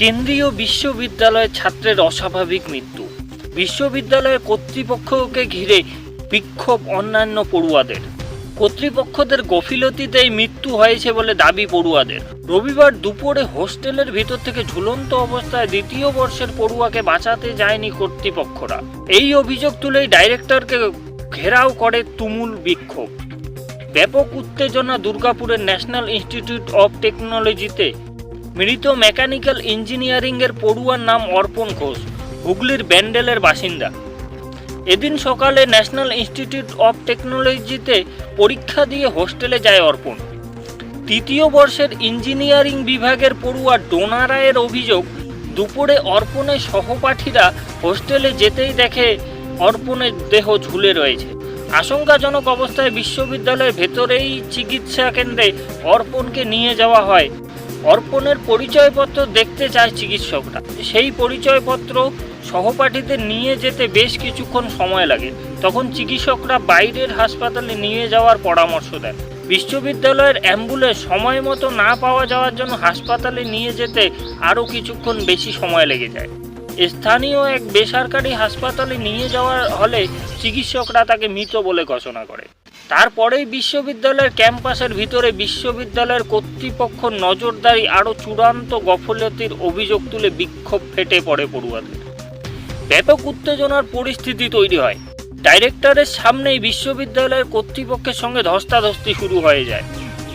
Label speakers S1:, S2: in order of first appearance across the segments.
S1: কেন্দ্রীয় বিশ্ববিদ্যালয়ের ছাত্রের অস্বাভাবিক মৃত্যু। বিশ্ববিদ্যালয়ের কর্তৃপক্ষকে ঘিরে বিক্ষোভ অন্যান্য পড়ুয়াদের। কর্তৃপক্ষদের গাফিলতিতেই মৃত্যু হয়েছে বলে দাবি পড়ুয়াদের। রবিবার দুপুরে হোস্টেলের ভিতর থেকে ঝুলন্ত অবস্থায় দ্বিতীয় বর্ষের পড়ুয়াকে বাঁচাতে যায়নি কর্তৃপক্ষরা। এই অভিযোগ তুলেই ডাইরেক্টরকে ঘেরাও করে তুমুল বিক্ষোভ। ব্যাপক উত্তেজনা দুর্গাপুরের ন্যাশনাল ইনস্টিটিউট অব টেকনোলজিতে। মৃত মেকানিক্যাল ইঞ্জিনিয়ারিংয়ের পড়ুয়ার নাম অর্পণ ঘোষ, হুগলির ব্যান্ডেলের বাসিন্দা। এদিন সকালে ন্যাশনাল ইনস্টিটিউট অব টেকনোলজিতে পরীক্ষা দিয়ে হোস্টেলে যায় অর্পণ। তৃতীয় বর্ষের ইঞ্জিনিয়ারিং বিভাগের পড়ুয়া ডোনা রায়ের অভিযোগ, দুপুরে অর্পণের সহপাঠীরা হোস্টেলে যেতেই দেখে অর্পণের দেহ ঝুলে রয়েছে। আশঙ্কাজনক অবস্থায় বিশ্ববিদ্যালয়ের ভেতরেই চিকিৎসা কেন্দ্রে অর্পণকে নিয়ে যাওয়া হয়। অর্পণের পরিচয়পত্র দেখতে চায় চিকিৎসকরা। সেই পরিচয়পত্র সহপাঠীদের নিয়ে যেতে বেশ কিছুক্ষণ সময় লাগে। তখন চিকিৎসকরা বাইরের হাসপাতালে নিয়ে যাওয়ার পরামর্শ দেন। বিশ্ববিদ্যালয়ের অ্যাম্বুলেন্স সময় মতো না পাওয়া যাওয়ার জন্য হাসপাতালে নিয়ে যেতে আরও কিছুক্ষণ বেশি সময় লেগে যায়। স্থানীয় এক বেসরকারি হাসপাতালে নিয়ে যাওয়ার হলে চিকিৎসকরা তাকে মৃত বলে ঘোষণা করে। তারপরেই বিশ্ববিদ্যালয়ের ক্যাম্পাসের ভিতরে বিশ্ববিদ্যালয়ের কর্তৃপক্ষ নজরদারি আরও চূড়ান্ত গাফিলতির অভিযোগ তুলে বিক্ষোভ ফেটে পড়ে পড়ুয়াদের। ব্যাপক উত্তেজনার পরিস্থিতি তৈরি হয়। ডাইরেক্টরের সামনেই বিশ্ববিদ্যালয়ের কর্তৃপক্ষের সঙ্গে ধস্তাধস্তি শুরু হয়ে যায়।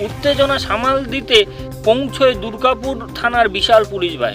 S1: উত্তেজনা সামাল দিতে পৌঁছয় দুর্গাপুর থানার বিশাল পুলিশ বাহিনী।